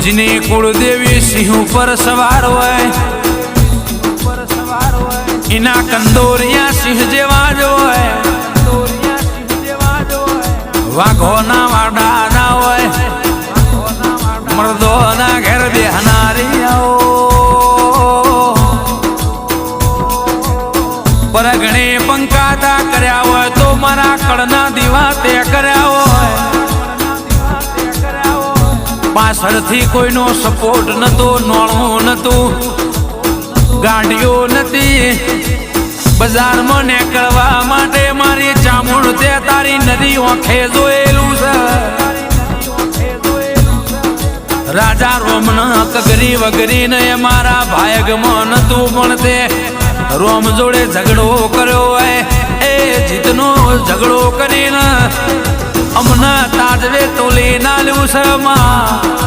जिन्हें कुलदेवी सिंह पर सवार होय इना कंदोरिया सिंह जेवा जो है वाघोना वाडा ना होय मर्दोना घेर बेहनारी आओ पर घणे पंकाता कर्या होय तो मारा कड़ना दीवा ते कर्या होय पाछळथी कोईनो सपोर्ट नतो नोळो नतो गाड़ियों नती बजार में निकलवा माटे मारी चामुंड ते तारी नदी ओखे जोएलू छे राजा रोमना कगरी वगरी ने मारा भायग में नतु पण ते रोम जोड़े झगड़ो कर्यो है ए जितनो झगड़ो करीने अमना ताजवे तोली नाल्यू छे मां